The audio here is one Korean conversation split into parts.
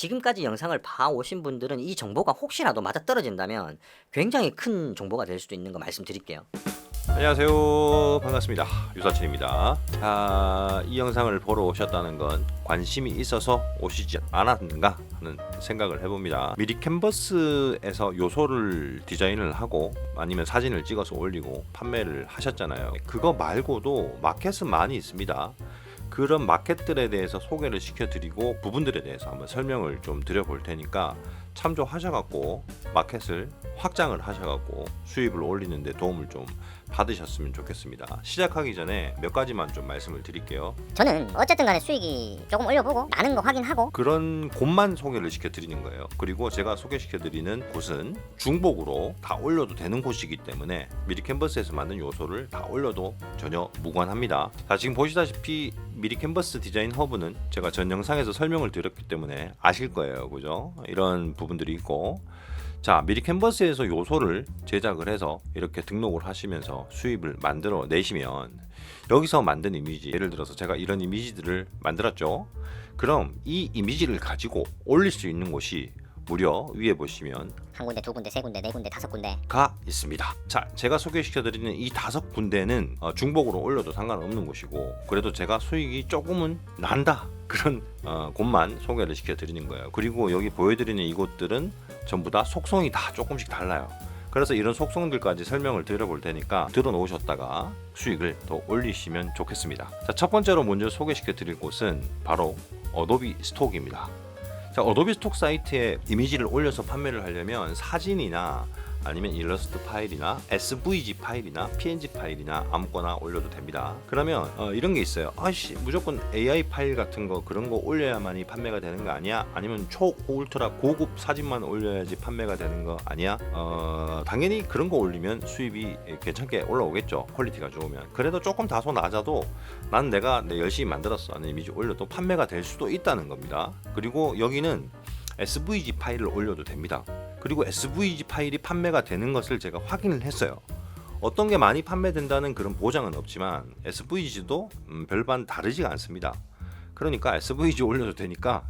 지금까지 영상을 봐오신 분들은 이 정보가 혹시라도 맞아떨어진다면 굉장히 큰 정보가 될 수도 있는 거 말씀드릴게요. 안녕하세요. 반갑습니다. 유사친입니다. 자, 이 영상을 보러 오셨다는 건 관심이 있어서 오시지 않았는가 하는 생각을 해봅니다. 미리 캔버스에서 요소를 디자인을 하고 아니면 사진을 찍어서 올리고 판매를 하셨잖아요. 그거 말고도 마켓은 많이 있습니다. 그런 마켓들에 대해서 소개를 시켜드리고 부분들에 대해서 한번 설명을 좀 드려볼 테니까 참조하셔갖고 마켓을 확장을 하셔갖고 수입을 올리는데 도움을 좀 받으셨으면 좋겠습니다. 시작하기 전에 몇 가지만 좀 말씀을 드릴게요. 저는 어쨌든 간에 수익이 조금 올려보고 나는 거 확인하고 그런 곳만 소개를 시켜드리는 거예요. 그리고 제가 소개시켜드리는 곳은 중복으로 다 올려도 되는 곳이기 때문에 미리 캔버스에서 만든 요소를 다 올려도 전혀 무관합니다. 자, 지금 보시다시피 미리 캔버스 디자인 허브는 제가 전 영상에서 설명을 드렸기 때문에 아실 거예요. 그죠? 이런 부분들이 있고, 자, 미리 캔버스에서 요소를 제작을 해서 이렇게 등록을 하시면서 수입을 만들어 내시면 여기서 만든 이미지, 예를 들어서 제가 이런 이미지들을 만들었죠. 그럼 이 이미지를 가지고 올릴 수 있는 곳이 무려 위에 보시면 한 군데, 두 군데, 세 군데, 네 군데, 다섯 군데 가 있습니다. 자, 제가 소개시켜드리는 이 5군데는 중복으로 올려도 상관없는 곳이고, 그래도 제가 수익이 조금은 난다 그런 곳만 소개를 시켜드리는 거예요. 그리고 여기 보여드리는 이곳들은 전부 다 속성이 다 조금씩 달라요. 그래서 이런 속성들까지 설명을 드려볼 테니까 들어놓으셨다가 수익을 더 올리시면 좋겠습니다. 자, 첫 번째로 먼저 소개시켜드릴 곳은 바로 어도비 스톡입니다. 자, 어도비 스톡 사이트에 이미지를 올려서 판매를 하려면 사진이나 아니면 일러스트 파일이나 SVG 파일이나 PNG 파일이나 아무거나 올려도 됩니다. 그러면 이런 게 있어요. 아씨, 무조건 AI 파일 같은 거 그런 거 올려야만이 판매가 되는 거 아니야? 아니면 울트라 고급 사진만 올려야지 판매가 되는 거 아니야? 당연히 그런 거 올리면 수입이 괜찮게 올라오겠죠. 퀄리티가 좋으면. 그래도 조금 다소 낮아도 난 내가 열심히 만들었어 하는 이미지 올려도 판매가 될 수도 있다는 겁니다. 그리고 여기는 SVG 파일을 올려도 됩니다. 그리고 SVG 파일이 판매가 되는 것을 제가 확인을 했어요. 어떤 게 많이 판매된다는 그런 보장은 없지만 SVG도 별반 다르지가 않습니다. 그러니까 SVG 올려도 되니까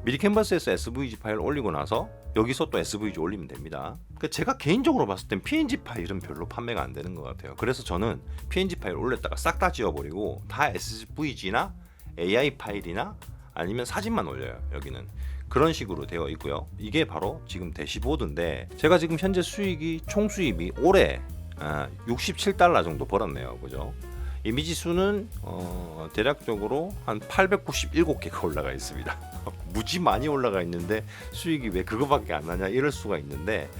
미리 캔버스에서 SVG 파일 올리고 나서 여기서 또 SVG 올리면 됩니다. 제가 개인적으로 봤을 땐 PNG 파일은 별로 판매가 안 되는 것 같아요. 그래서 저는 PNG 파일 올렸다가 싹 다 지워버리고 다 SVG나 AI 파일이나 아니면 사진만 올려요. 여기는 그런 식으로 되어 있고요. 이게 바로 지금 대시보드인데 제가 지금 현재 수익이 총 수입이 올해 67달러 정도 벌었네요. 그죠? 이미지 수는 대략적으로 한 897개가 올라가 있습니다. 무지 많이 올라가 있는데 수익이 왜 그거밖에 안 나냐 이럴 수가 있는데,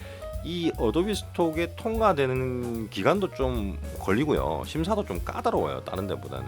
이 어도비 스톡에 통과되는 기간도 좀 걸리고요. 심사도 좀 까다로워요. 다른 데보다는.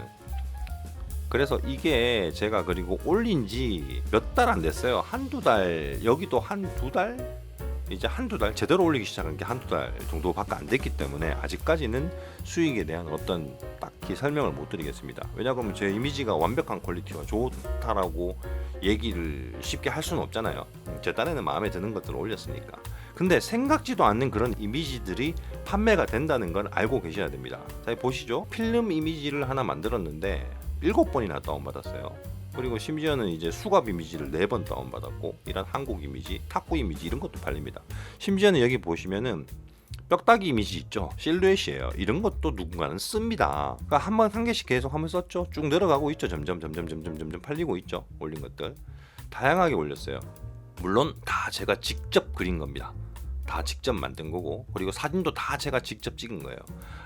그래서 이게 제가 그리고 올린 지 몇 달 안 됐어요. 한두 달, 여기도 한두 달? 이제 한두 달, 제대로 올리기 시작한 게 한두 달 정도밖에 안 됐기 때문에 아직까지는 수익에 대한 어떤 딱히 설명을 못 드리겠습니다. 왜냐하면 제 이미지가 완벽한 퀄리티가 좋다라고 얘기를 쉽게 할 수는 없잖아요. 제 딴에는 마음에 드는 것들을 올렸으니까. 근데 생각지도 않는 그런 이미지들이 판매가 된다는 걸 알고 계셔야 됩니다. 자, 보시죠. 필름 이미지를 하나 만들었는데 7번이나 다운받았어요. 그리고 심지어는 이제 수갑 이미지를 4번 다운받았고, 이런 한국 이미지, 탁구 이미지 이런 것도 팔립니다. 심지어는 여기 보시면은 뼈다귀 이미지 있죠. 실루엣이에요. 이런 것도 누군가는 씁니다. 그러니까 한 개씩 계속 하면 썼죠. 쭉 늘어가고 있죠. 점점 팔리고 있죠. 올린 것들 다양하게 올렸어요. 물론 다 제가 직접 그린 겁니다. 다 직접 만든 거고, 그리고 사진도 다 제가 직접 찍은 거예요.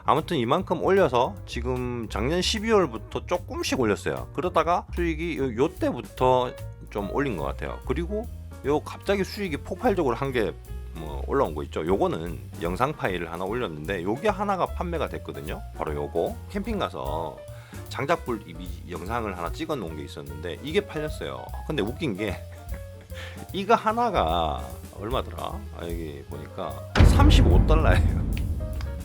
아무튼 이만큼 올려서 지금 작년 12월부터 조금씩 올렸어요. 그러다가 수익이 요 때부터 좀 올린 것 같아요. 그리고 요 갑자기 수익이 폭발적으로 한 개 올라온 거 있죠. 요거는 영상 파일을 하나 올렸는데 요게 하나가 판매가 됐거든요. 바로 요거 캠핑 가서 장작불 이미지 영상을 하나 찍어 놓은 게 있었는데 이게 팔렸어요. 근데 웃긴 게 이거 하나가 얼마더라? 여기 보니까 35달러예요.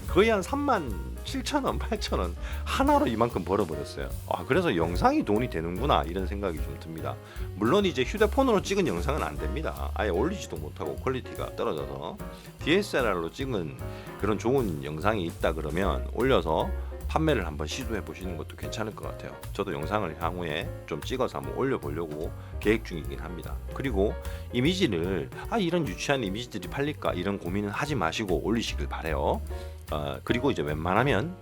거의 한 37,000원, 8,000원 하나로 이만큼 벌어버렸어요. 그래서 영상이 돈이 되는구나 이런 생각이 좀 듭니다. 물론 이제 휴대폰으로 찍은 영상은 안 됩니다. 아예 올리지도 못하고 퀄리티가 떨어져서 DSLR로 찍은 그런 좋은 영상이 있다 그러면 올려서 판매를 한번 시도해 보시는 것도 괜찮을 것 같아요. 저도 영상을 향후에 좀 찍어서 한번 올려보려고 계획 중이긴 합니다. 그리고 이미지를 이런 유치한 이미지들이 팔릴까 이런 고민은 하지 마시고 올리시길 바래요. 그리고 이제 웬만하면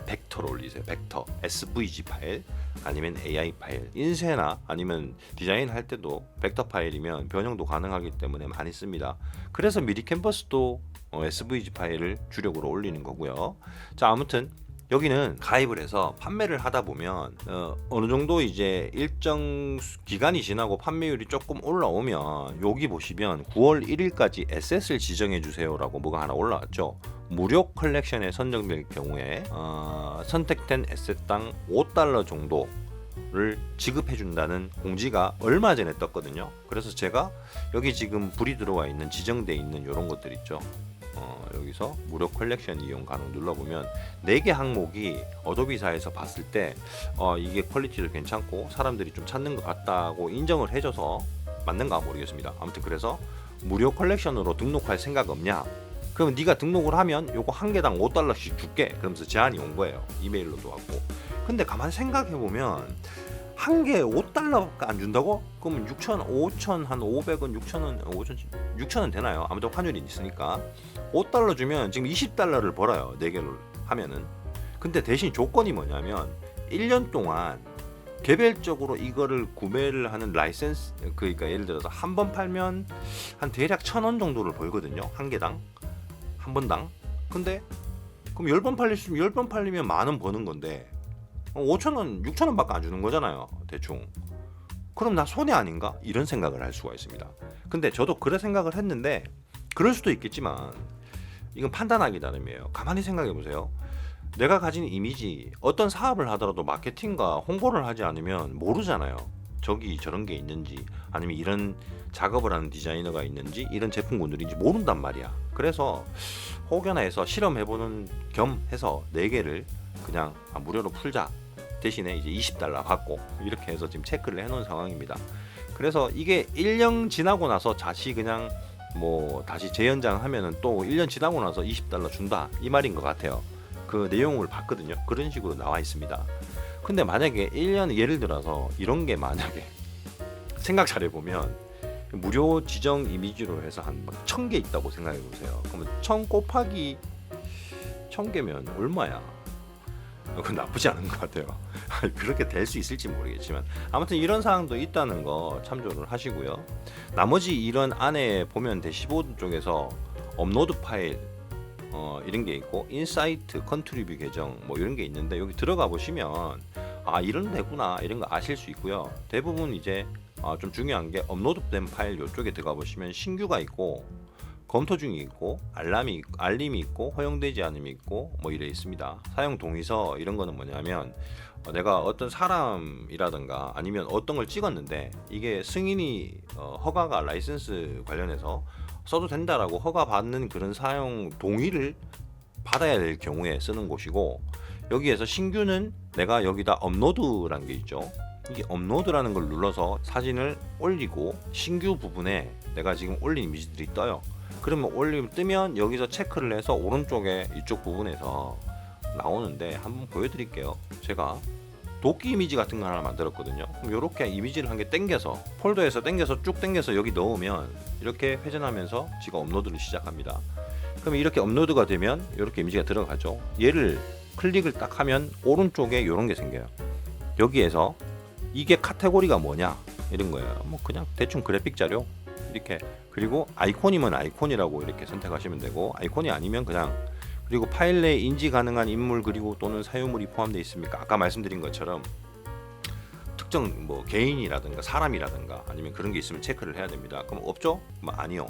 벡터로 올리세요. 벡터, SVG 파일 아니면 AI 파일, 인쇄나 아니면 디자인 할 때도 벡터 파일이면 변형도 가능하기 때문에 많이 씁니다. 그래서 미리 캔버스도 SVG 파일을 주력으로 올리는 거고요. 자, 아무튼 여기는 가입을 해서 판매를 하다 보면 어느 정도 이제 일정 기간이 지나고 판매율이 조금 올라오면 여기 보시면 9월 1일까지 SS를 지정해 주세요라고 뭐가 하나 올라왔죠. 무료 컬렉션에 선정될 경우에 선택된 에셋당 $5 정도를 지급해 준다는 공지가 얼마 전에 떴거든요. 그래서 제가 여기 지금 불이 들어와 있는 지정돼 있는 이런 것들 있죠. 여기서 무료 컬렉션 이용 가능 눌러보면 4개 항목이 어도비사에서 봤을 때 이게 퀄리티도 괜찮고 사람들이 좀 찾는 것 같다고 인정을 해줘서 맞는가 모르겠습니다. 아무튼 그래서 무료 컬렉션으로 등록할 생각 없냐? 그럼 네가 등록을 하면 요거 한 개당 $5씩 줄게. 그러면서 제안이 온 거예요. 이메일로도 왔고. 근데 가만 생각해보면 한 개에 $5밖에 안 준다고? 그러면 6,000, 5,000, 한 500원, 6,000원, 6,000원 되나요? 아무튼 환율이 있으니까 $5 주면 지금 $20를 벌어요. 4개를 하면은. 근데 대신 조건이 뭐냐면 1년 동안 개별적으로 이거를 구매를 하는 라이센스, 그러니까 예를 들어서 한 번 팔면 한 대략 1,000원 정도를 벌거든요. 한 개당. 한 번당. 근데 그럼 10번 팔리면 10,000원 버는 건데 5,000원, 6,000원밖에 안 주는 거잖아요. 대충. 그럼 나 손해 아닌가? 이런 생각을 할 수가 있습니다. 근데 저도 그런 생각을 했는데 그럴 수도 있겠지만 이건 판단하기 나름이에요. 가만히 생각해 보세요. 내가 가진 이미지, 어떤 사업을 하더라도 마케팅과 홍보를 하지 않으면 모르잖아요. 저기 저런 게 있는지 아니면 이런 작업을 하는 디자이너가 있는지 이런 제품군들인지 모른단 말이야. 그래서 혹여나 해서 실험해보는 겸 해서 4개를 그냥 무료로 풀자. 대신에 이제 $20 받고 이렇게 해서 지금 체크를 해놓은 상황입니다. 그래서 이게 1년 지나고 나서 다시 그냥 뭐 다시 재연장하면은 또 1년 지나고 나서 $20 준다 이 말인 것 같아요. 그 내용을 봤거든요. 그런 식으로 나와 있습니다. 근데 만약에 1년 예를 들어서 이런 게 만약에 생각 잘 해보면 무료 지정 이미지로 해서 한 1,000개 있다고 생각해 보세요. 그러면 1,000 곱하기 1,000개면 얼마야? 그건 나쁘지 않은 것 같아요. 그렇게 될 수 있을지 모르겠지만 아무튼 이런 사항도 있다는 거 참조를 하시고요. 나머지 이런 안에 보면 대시보드 쪽에서 업로드 파일 이런 게 있고 인사이트, 컨트리뷰 계정 뭐 이런 게 있는데 여기 들어가 보시면 이런 데구나 이런 거 아실 수 있고요. 대부분 이제 좀 중요한 게 업로드된 파일 이쪽에 들어가 보시면 신규가 있고 검토 중이 있고 알림이 있고 허용되지 않음이 있고 뭐 이래 있습니다. 사용 동의서 이런 거는 뭐냐면 내가 어떤 사람이라든가 아니면 어떤 걸 찍었는데 이게 승인이 허가가 라이센스 관련해서 써도 된다라고 허가 받는 그런 사용 동의를 받아야 될 경우에 쓰는 곳이고 여기에서 신규는 내가 여기다 업로드라는 게 있죠. 이게 업로드라는 걸 눌러서 사진을 올리고 신규 부분에 내가 지금 올린 이미지들이 떠요. 그러면 뜨면 여기서 체크를 해서 오른쪽에 이쪽 부분에서 나오는데 한번 보여드릴게요. 제가 도끼 이미지 같은 거 하나 만들었거든요. 그럼 이렇게 이미지를 한 개 땡겨서 폴더에서 쭉 당겨서 여기 넣으면 이렇게 회전하면서 지가 업로드를 시작합니다. 그럼 이렇게 업로드가 되면 이렇게 이미지가 들어가죠. 얘를 클릭을 딱 하면 오른쪽에 이런 게 생겨요. 여기에서 이게 카테고리가 뭐냐 이런 거예요. 뭐 그냥 대충 그래픽 자료 이렇게. 그리고 아이콘이면 아이콘이라고 이렇게 선택하시면 되고 아이콘이 아니면 그냥. 그리고 파일 내에 인지 가능한 인물 그리고 또는 사유물이 포함되어 있습니까? 아까 말씀드린 것처럼 특정 뭐 개인이라든가 사람이라든가 아니면 그런 게 있으면 체크를 해야 됩니다. 그럼 없죠? 뭐 아니요.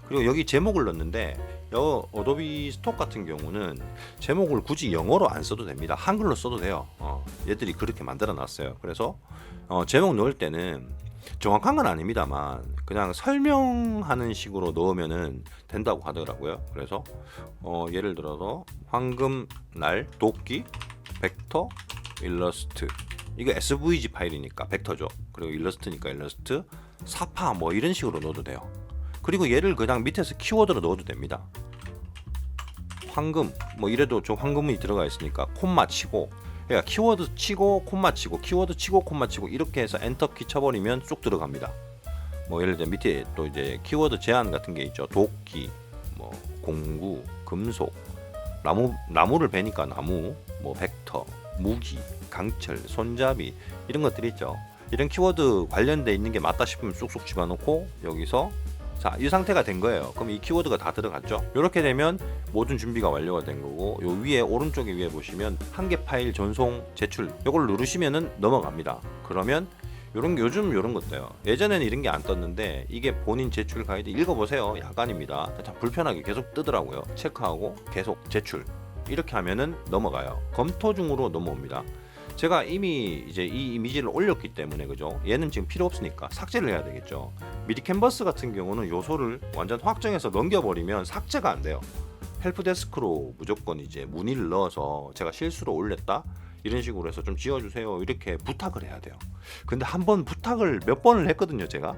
그리고 여기 제목을 넣는데 어도비 스톡 같은 경우는 제목을 굳이 영어로 안 써도 됩니다. 한글로 써도 돼요. 얘들이 그렇게 만들어 놨어요. 그래서 제목 넣을 때는 정확한 건 아닙니다만 그냥 설명하는 식으로 넣으면은 된다고 하더라고요. 그래서 예를 들어서 황금날 도끼 벡터 일러스트 이거 SVG 파일이니까 벡터죠. 그리고 일러스트니까 일러스트 사파 뭐 이런 식으로 넣어도 돼요. 그리고 얘를 그냥 밑에서 키워드로 넣어도 됩니다. 황금 뭐 이래도 저 황금이 들어가 있으니까 콤마 치고, 그러니까 키워드 치고 콤마 치고 키워드 치고 콤마 치고 이렇게 해서 엔터키 쳐버리면 쑥 들어갑니다. 뭐 예를 들어 밑에 또 이제 키워드 제한 같은 게 있죠. 도끼, 뭐 공구, 금속, 나무를 베니까 나무, 뭐 벡터, 무기, 강철, 손잡이 이런 것들이 있죠. 이런 키워드 관련돼 있는 게 맞다 싶으면 쑥쑥 집어넣고 여기서 자, 이 상태가 된 거예요. 그럼 이 키워드가 다 들어갔죠. 이렇게 되면 모든 준비가 완료가 된 거고, 요 위에 오른쪽에 위에 보시면 한 개 파일 전송 제출 요걸 누르시면은 넘어갑니다. 그러면 요런 요즘 요런 것도요. 예전에는 이런 게 안 떴는데 이게 본인 제출 가이드 읽어보세요. 야간입니다. 참 불편하게 계속 뜨더라고요. 체크하고 계속 제출 이렇게 하면은 넘어가요. 검토 중으로 넘어옵니다. 제가 이미 이제 이 이미지를 올렸기 때문에 그죠? 얘는 지금 필요 없으니까 삭제를 해야 되겠죠. 미리 캔버스 같은 경우는 요소를 완전 확정해서 넘겨버리면 삭제가 안 돼요. 헬프데스크로 무조건 이제 문의를 넣어서 제가 실수로 올렸다 이런 식으로 해서 좀 지워주세요 이렇게 부탁을 해야 돼요. 근데 한번 부탁을 몇 번을 했거든요. 제가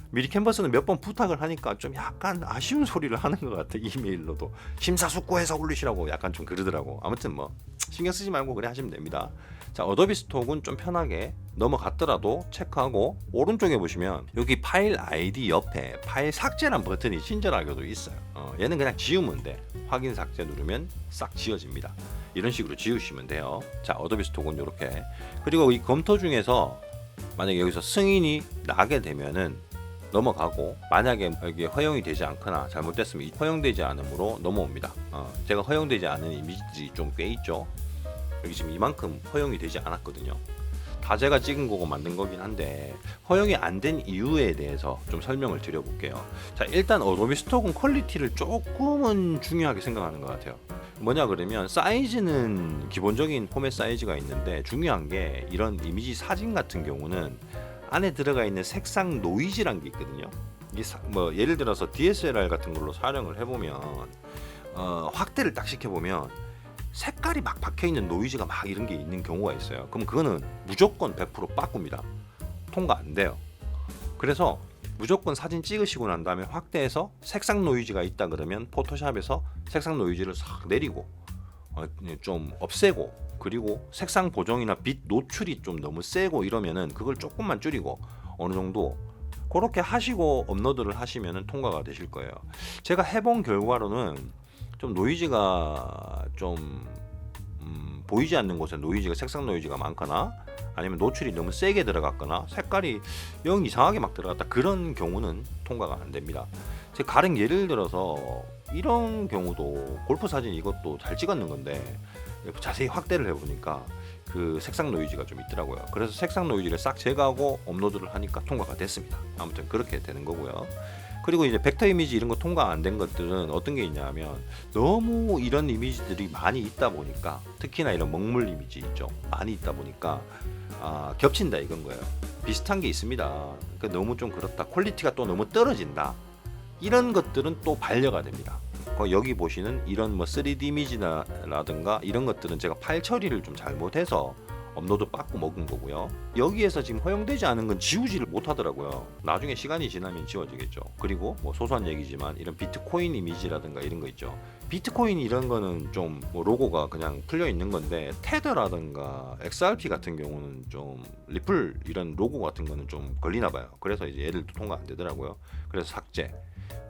미리 캔버스는 몇 번 부탁을 하니까 좀 약간 아쉬운 소리를 하는 것 같아. 이메일로도 심사숙고해서 올리시라고 약간 좀 그러더라고. 아무튼 뭐 신경 쓰지 말고 그래 하시면 됩니다. 자, 어도비 스톡은 좀 편하게 넘어갔더라도 체크하고 오른쪽에 보시면 여기 파일 아이디 옆에 파일 삭제란 버튼이 친절하게도 있어요. 얘는 그냥 지우면 돼. 확인 삭제 누르면 싹 지워집니다. 이런 식으로 지우시면 돼요. 자, 어도비 스톡은 이렇게. 그리고 이 검토 중에서 만약에 여기서 승인이 나게 되면은 넘어가고, 만약에 여기 허용이 되지 않거나 잘못됐으면 이 허용되지 않으므로 넘어옵니다. 제가 허용되지 않은 이미지들이 좀 꽤 있죠. 여기 지금 이만큼 허용이 되지 않았거든요. 다 제가 찍은 거고 만든 거긴 한데 허용이 안 된 이유에 대해서 좀 설명을 드려볼게요. 자, 일단 어도비 스톡은 퀄리티를 조금은 중요하게 생각하는 것 같아요. 뭐냐 그러면 사이즈는 기본적인 포맷 사이즈가 있는데, 중요한 게 이런 이미지 사진 같은 경우는 안에 들어가 있는 색상 노이즈란 게 있거든요. 이게 뭐 예를 들어서 DSLR 같은 걸로 촬영을 해보면 확대를 딱 시켜보면 색깔이 막 박혀있는 노이즈가 막 이런 게 있는 경우가 있어요. 그럼 그거는 무조건 100% 빠꾸입니다. 통과 안 돼요. 그래서 무조건 사진 찍으시고 난 다음에 확대해서 색상 노이즈가 있다 그러면 포토샵에서 색상 노이즈를 싹 내리고 좀 없애고, 그리고 색상 보정이나 빛 노출이 좀 너무 세고 이러면은 그걸 조금만 줄이고 어느 정도 그렇게 하시고 업로드를 하시면은 통과가 되실 거예요. 제가 해본 결과로는 좀 노이즈가 좀 보이지 않는 곳에 노이즈가 색상 노이즈가 많거나 아니면 노출이 너무 세게 들어갔거나 색깔이 영 이상하게 막 들어갔다 그런 경우는 통과가 안 됩니다. 제가 가령 예를 들어서 이런 경우도 골프 사진 이것도 잘 찍었는 건데 자세히 확대를 해보니까 그 색상 노이즈가 좀 있더라고요. 그래서 색상 노이즈를 싹 제거하고 업로드를 하니까 통과가 됐습니다. 아무튼 그렇게 되는 거고요. 그리고 이제 벡터 이미지 이런 거 통과 안 된 것들은 어떤 게 있냐면 너무 이런 이미지들이 많이 있다 보니까, 특히나 이런 먹물 이미지 있죠, 많이 있다 보니까 겹친다 이건 거예요. 비슷한 게 있습니다. 그러니까 너무 좀 그렇다, 퀄리티가 또 너무 떨어진다, 이런 것들은 또 반려가 됩니다. 여기 보시는 이런 뭐 3D 이미지라든가 이런 것들은 제가 파일 처리를 좀 잘못해서 업로드 받고 먹은 거고요. 여기에서 지금 허용되지 않은 건 지우지를 못 하더라고요. 나중에 시간이 지나면 지워지겠죠. 그리고 뭐 소소한 얘기지만 이런 비트코인 이미지라든가 이런 거 있죠. 비트코인 이런 거는 좀 뭐 로고가 그냥 풀려 있는 건데, 테더라든가 XRP 같은 경우는 좀 리플 이런 로고 같은 거는 좀 걸리나 봐요. 그래서 이제 얘들도 통과 안 되더라고요. 그래서 삭제.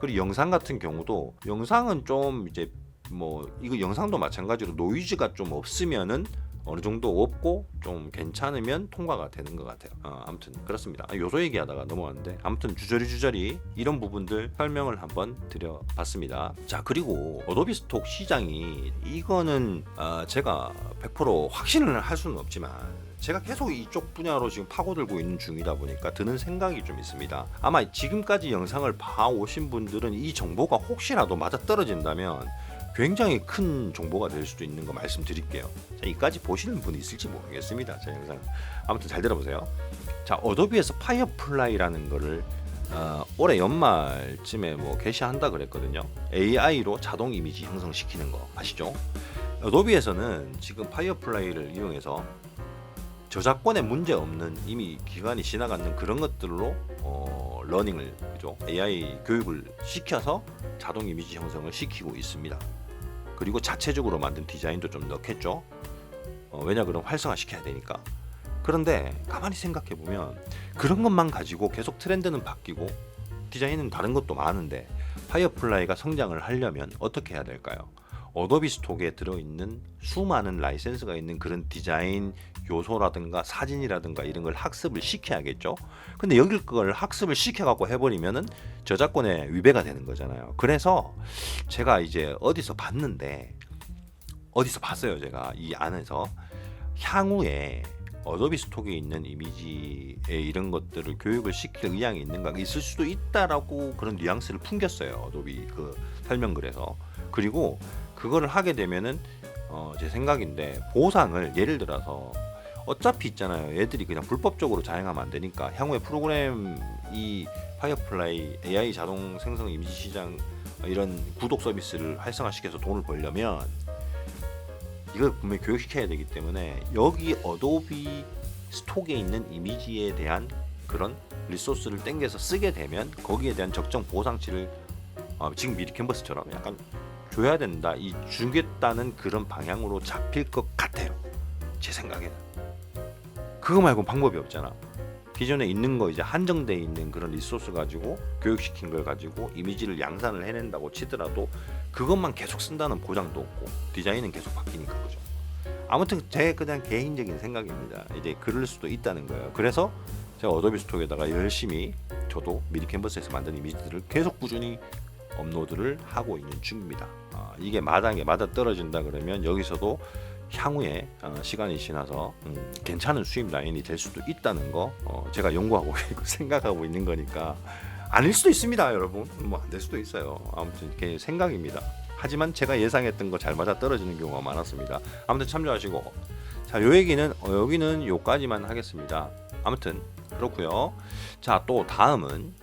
그리고 영상 같은 경우도, 영상은 좀 이제 뭐 이거 영상도 마찬가지로 노이즈가 좀 없으면은 어느 정도 없고 좀 괜찮으면 통과가 되는 것 같아요. 아무튼 그렇습니다. 요소 얘기하다가 넘어왔는데, 아무튼 주저리 이런 부분들 설명을 한번 드려봤습니다. 자, 그리고 어도비 스톡 시장이 이거는 제가 100% 확신을 할 수는 없지만 제가 계속 이쪽 분야로 지금 파고들고 있는 중이다 보니까 드는 생각이 좀 있습니다. 아마 지금까지 영상을 봐오신 분들은 이 정보가 혹시라도 맞아떨어진다면 굉장히 큰 정보가 될 수도 있는 거 말씀드릴게요. 자, 이까지 보시는 분이 있을지 모르겠습니다. 제 영상 아무튼 잘 들어보세요. 자, 어도비에서 파이어플라이라는 거를 올해 연말쯤에 뭐 게시한다 그랬거든요. AI로 자동 이미지 형성시키는 거 아시죠? 어도비에서는 지금 파이어플라이를 이용해서 저작권에 문제 없는, 이미 기간이 지나가는 그런 것들로 러닝을, 그죠? AI 교육을 시켜서 자동 이미지 형성을 시키고 있습니다. 그리고 자체적으로 만든 디자인도 좀 넣겠죠. 왜냐 그럼 활성화시켜야 되니까. 그런데 가만히 생각해 보면 그런 것만 가지고 계속 트렌드는 바뀌고 디자인은 다른 것도 많은데 파이어플라이가 성장을 하려면 어떻게 해야 될까요? 어도비 스톡에 들어있는 수많은 라이센스가 있는 그런 디자인 요소라든가 사진이라든가 이런 걸 학습을 시켜야겠죠. 근데 여기 걸 학습을 시켜갖고 해버리면은 저작권에 위배가 되는 거잖아요. 그래서 제가 이제 어디서 봤어요. 제가 이 안에서 향후에 어도비 스톡에 있는 이미지에 이런 것들을 교육을 시킬 의향이 있는가 있을 수도 있다라고 그런 뉘앙스를 풍겼어요. 어도비 그 설명글에서. 그리고 그거를 하게 되면은 제 생각인데 보상을 예를 들어서 어차피 있잖아요. 얘들이 그냥 불법적으로 자행하면 안 되니까 향후에 프로그램 이 파이어플라이 AI 자동 생성 이미지 시장 이런 구독 서비스를 활성화시켜서 돈을 벌려면 이걸 분명히 교육시켜야 되기 때문에 여기 어도비 스톡에 있는 이미지에 대한 그런 리소스를 땡겨서 쓰게 되면 거기에 대한 적정 보상치를 지금 미리 캔버스처럼 약간 줘야 된다, 이 주겠다는 그런 방향으로 잡힐 것 같아요. 제 생각에는. 그거 말고 방법이 없잖아. 기존에 있는 거 이제 한정돼 있는 그런 리소스 가지고 교육시킨 걸 가지고 이미지를 양산을 해낸다고 치더라도 그것만 계속 쓴다는 보장도 없고 디자인은 계속 바뀌니까 그죠. 아무튼 제 그냥 개인적인 생각입니다. 이제 그럴 수도 있다는 거예요. 그래서 제가 어도비 스톡에다가 열심히 저도 미리 캔버스에서 만든 이미지들을 계속 꾸준히 업로드를 하고 있는 중입니다. 이게 마당에 맞아 떨어진다 그러면 여기서도 향후에 시간이 지나서 괜찮은 수입 라인이 될 수도 있다는 거 제가 연구하고 있고 생각하고 있는 거니까 아닐 수도 있습니다, 여러분. 뭐 안 될 수도 있어요. 아무튼 이렇게 생각입니다. 하지만 제가 예상했던 거 잘 맞아 떨어지는 경우가 많았습니다. 아무튼 참조하시고, 자, 요 얘기는 여기는 요까지만 하겠습니다. 아무튼 그렇고요. 자, 또 다음은